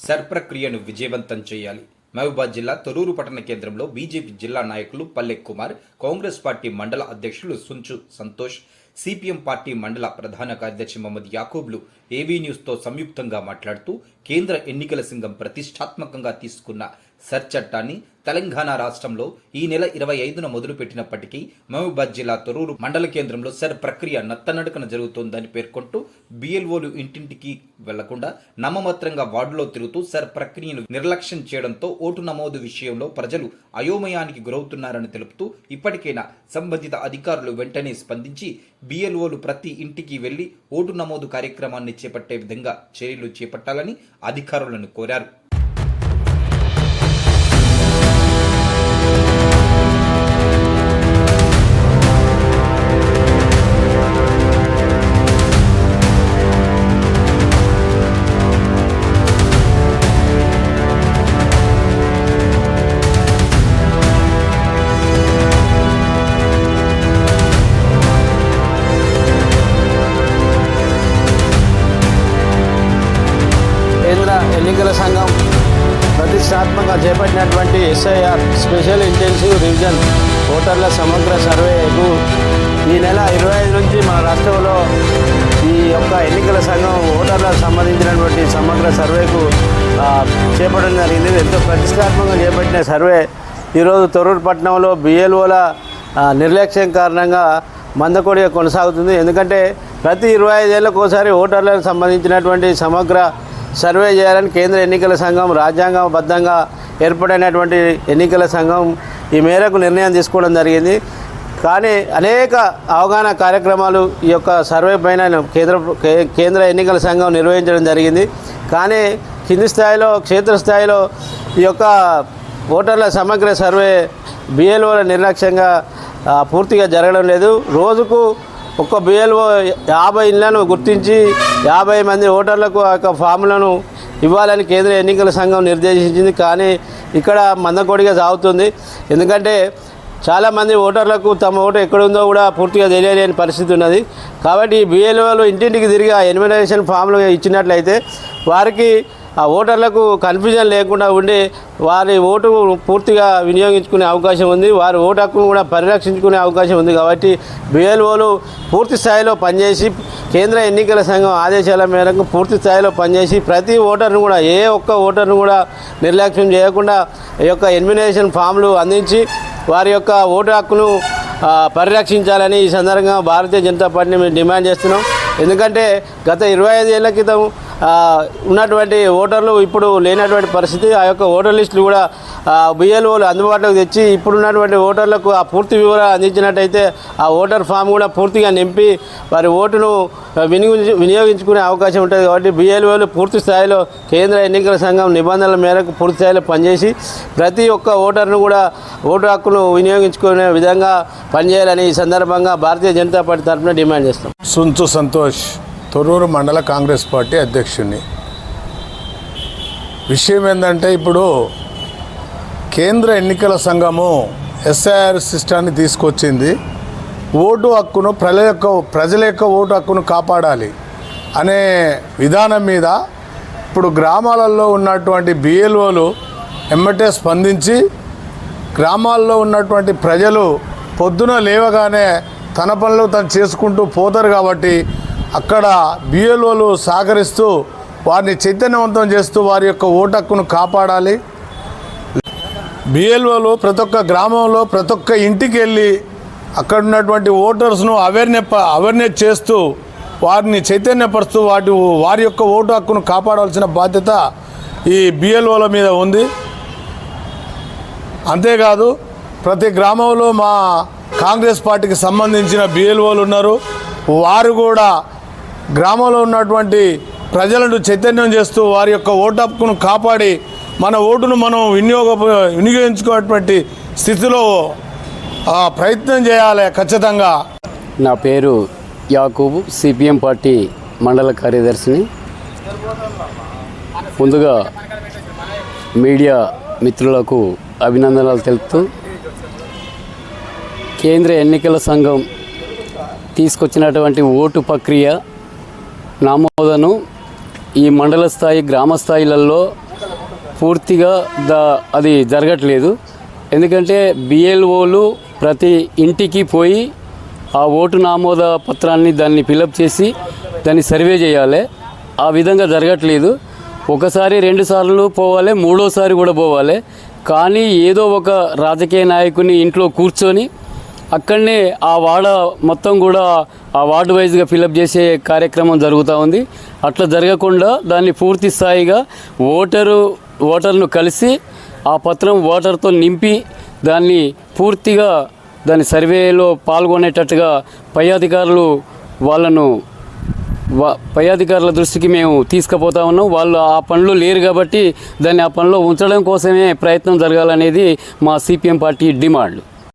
Sir ప్రక్రియను విజయవంతం చేయాలి. మహబూబాబాద్ జిల్లా తొర్రూరు పట్టణ కేంద్రంలో బీజేపీ జిల్లా నాయకులు పల్లె కుమార్, కాంగ్రెస్ పార్టీ మండల అధ్యక్షులు సుంచు సంతోష్, సిపిఎం పార్టీ మండల ప్రధాన కార్యదర్శి మహమ్మద్ యాకూబ్లు ఏవీ న్యూస్తో సంయుక్తంగా మాట్లాడుతూ కేంద్ర ఎన్నికల సంఘం ప్రతిష్టాత్మకంగా తీసుకున్న సర్ చట్టాన్ని తెలంగాణ రాష్ట్రంలో ఈ నెల 25న మొదలుపెట్టినప్పటికీ మహబూబాబాద్ జిల్లా తొర్రూరు మండల కేంద్రంలో సర్ ప్రక్రియ నత్తనడకన జరుగుతోందని పేర్కొంటూ బిఎల్ఓలు ఇంటింటికి వెళ్లకుండా నామమాత్రంగా వార్డులో తిరుగుతూ సర్ ప్రక్రియను నిర్లక్ష్యం చేయడంతో ఓటు నమోదు విషయంలో ప్రజలు అయోమయానికి గురవుతున్నారని తెలుపుతూ ఇప్పటికైనా సంబంధిత అధికారులు వెంటనే స్పందించి బిఎల్ఓలు ప్రతి ఇంటికి వెళ్లి ఓటు నమోదు కార్యక్రమాన్ని చేపట్టే విధంగా చర్యలు చేపట్టాలని అధికారులను కోరారు. కేంద్ర ఎన్నికల సంఘం ప్రతిష్టాత్మకంగా చేపట్టినటువంటి ఎస్ఐఆర్ స్పెషల్ ఇంటెన్సివ్ రివిజన్ ఓటర్ల సమగ్ర సర్వేకు ఈ నెల 25 నుంచి మన రాష్ట్రంలో ఈ యొక్క ఎన్నికల సంఘం ఓటర్లకు సంబంధించినటువంటి సమగ్ర సర్వేకు చేపట్టడం జరిగింది. ఎంతో ప్రతిష్టాత్మకంగా చేపట్టిన సర్వే ఈరోజు తొర్రూరు పట్టణంలో బిఎల్ఓల నిర్లక్ష్యం కారణంగా మందకొడిగా కొనసాగుతుంది. ఎందుకంటే ప్రతి 25 ఏళ్ళకు ఒకసారి ఓటర్లకు సంబంధించినటువంటి సమగ్ర సర్వే చేయాలని కేంద్ర ఎన్నికల సంఘం రాజ్యాంగబద్ధంగా ఏర్పడినటువంటి ఎన్నికల సంఘం ఈ మేరకు నిర్ణయం తీసుకోవడం జరిగింది. కానీ అనేక అవగాహన కార్యక్రమాలు ఈ యొక్క సర్వే పైన కేంద్ర ఎన్నికల సంఘం నిర్వహించడం జరిగింది. కానీ కింది స్థాయిలో క్షేత్రస్థాయిలో ఈ యొక్క ఓటర్ల సమగ్ర సర్వే బిఎల్ఓల నిర్లక్ష్యంగా పూర్తిగా జరగడం లేదు. రోజుకు ఒక్క బిఎల్ఓ 50 ఇళ్లను గుర్తించి 50 మంది ఓటర్లకు ఆ యొక్క ఫామ్లను ఇవ్వాలని కేంద్ర ఎన్నికల సంఘం నిర్దేశించింది. కానీ ఇక్కడ మందకొడిగా సాగుతుంది. ఎందుకంటే చాలామంది ఓటర్లకు తమ ఓటు ఎక్కడుందో కూడా పూర్తిగా తెలియలేని పరిస్థితి ఉన్నది. కాబట్టి ఈ బిఎల్ఓలు ఇంటింటికి తిరిగి ఎన్యుమరేషన్ ఫామ్లు ఇచ్చినట్లయితే వారికి ఆ ఓటర్లకు కన్ఫ్యూజన్ లేకుండా ఉండి వారి ఓటు పూర్తిగా వినియోగించుకునే అవకాశం ఉంది. వారి ఓటు హక్కును కూడా పరిరక్షించుకునే అవకాశం ఉంది. కాబట్టి బిఎల్ఓలు పూర్తి స్థాయిలో పనిచేసి కేంద్ర ఎన్నికల సంఘం ఆదేశాల మేరకు పూర్తి స్థాయిలో పనిచేసి ప్రతి ఓటర్ను కూడా ఏ ఒక్క ఓటర్ను కూడా నిర్లక్ష్యం చేయకుండా ఈ యొక్క ఎన్యుమరేషన్ ఫామ్లు అందించి వారి యొక్క ఓటు హక్కును పరిరక్షించాలని ఈ సందర్భంగా భారతీయ జనతా పార్టీని మేము డిమాండ్ చేస్తున్నాం. ఎందుకంటే గత 25 ఏళ్ల క్రితం ఉన్నటువంటి ఓటర్లు ఇప్పుడు లేనటువంటి పరిస్థితి. ఆ యొక్క ఓటర్ లిస్టులు కూడా బిఎల్ఓలు అందుబాటులోకి తెచ్చి ఇప్పుడున్నటువంటి ఓటర్లకు ఆ పూర్తి వివరాలు అందించినట్టయితే ఆ ఓటర్ ఫామ్ కూడా పూర్తిగా నింపి వారి ఓటును వినియోగించుకునే అవకాశం ఉంటుంది. కాబట్టి బిఎల్ఓలు పూర్తి స్థాయిలో కేంద్ర ఎన్నికల సంఘం నిబంధనల మేరకు పూర్తి స్థాయిలో పనిచేసి ప్రతి ఒక్క ఓటర్ను కూడా ఓటు హక్కును వినియోగించుకునే విధంగా పనిచేయాలని ఈ సందర్భంగా భారతీయ జనతా పార్టీ తరఫున డిమాండ్ చేస్తాం. సుంచు సంతోష్, తొర్రూరు మండల కాంగ్రెస్ పార్టీ అధ్యక్షుడిని. విషయం ఏంటంటే ఇప్పుడు కేంద్ర ఎన్నికల సంఘము ఎస్ఐఆర్ సిస్టాన్ని తీసుకొచ్చింది. ఓటు హక్కును ప్రజల యొక్క ఓటు హక్కును కాపాడాలి అనే విధానం మీద ఇప్పుడు గ్రామాలలో ఉన్నటువంటి బిఎల్ఓలు ఎమ్మటే స్పందించి గ్రామాల్లో ఉన్నటువంటి ప్రజలు పొద్దున లేవగానే తన పనులు తను చేసుకుంటూ పోతారు. కాబట్టి అక్కడ బిఎల్ఓలు సహకరిస్తూ వారిని చైతన్యవంతం చేస్తూ వారి యొక్క ఓటు హక్కును కాపాడాలి. బిఎల్ఓలు ప్రతి ఒక్క గ్రామంలో ప్రతి ఒక్క ఇంటికి వెళ్ళి అక్కడ ఉన్నటువంటి ఓటర్స్ను అవేర్నెస్ చేస్తూ వారిని చైతన్యపరుస్తూ వారి యొక్క ఓటు హక్కును కాపాడాల్సిన బాధ్యత ఈ బిఎల్ఓల మీద ఉంది. అంతేకాదు ప్రతి గ్రామంలో మా కాంగ్రెస్ పార్టీకి సంబంధించిన బిఎల్ఓలు ఉన్నారు. వారు కూడా గ్రామంలో ఉన్నటువంటి ప్రజలను చైతన్యం చేస్తూ వారి యొక్క ఓటు హక్కును కాపాడి మన ఓటును మనం వినియోగించుకునేటువంటి స్థితిలో ప్రయత్నం చేయాలి ఖచ్చితంగా. నా పేరు యాకూబు, సిపిఎం పార్టీ మండల కార్యదర్శిని. ముందుగా మీడియా మిత్రులకు అభినందనలు తెలుపుతూ కేంద్ర ఎన్నికల సంఘం తీసుకొచ్చినటువంటి ఓటు ప్రక్రియ నమోదును ఈ మండల స్థాయి గ్రామ స్థాయిలలో పూర్తిగా అది జరగట్లేదు. ఎందుకంటే బిఎల్ఓలు ప్రతి ఇంటికి పోయి ఆ ఓటు నమోదు పత్రాన్ని దాన్ని ఫిలప్ చేసి దాన్ని సర్వే చేయాలి. ఆ విధంగా జరగట్లేదు. ఒకసారి 2 సార్లు పోవాలి, 3వసారి కూడా పోవాలి. కానీ ఏదో ఒక రాజకీయ నాయకుని ఇంట్లో కూర్చొని అక్కడనే ఆ వార్డ మొత్తం కూడా ఆ వార్డు వైజ్గా ఫిలప్ చేసే కార్యక్రమం జరుగుతూ ఉంది. అట్లా జరగకుండా దాన్ని పూర్తి స్థాయిగా ఓటర్ను కలిసి ఆ పత్రం ఓటర్తో నింపి దాన్ని పూర్తిగా దాని సర్వేలో పాల్గొనేటట్టుగా పై అధికారుల దృష్టికి మేము తీసుకుపోతా ఉన్నాం. వాళ్ళు ఆ పనులు లేరు కాబట్టి దాన్ని ఆ పనిలో ఉంచడం కోసమే ప్రయత్నం జరగాలనేది మా సిపిఎం పార్టీ డిమాండ్.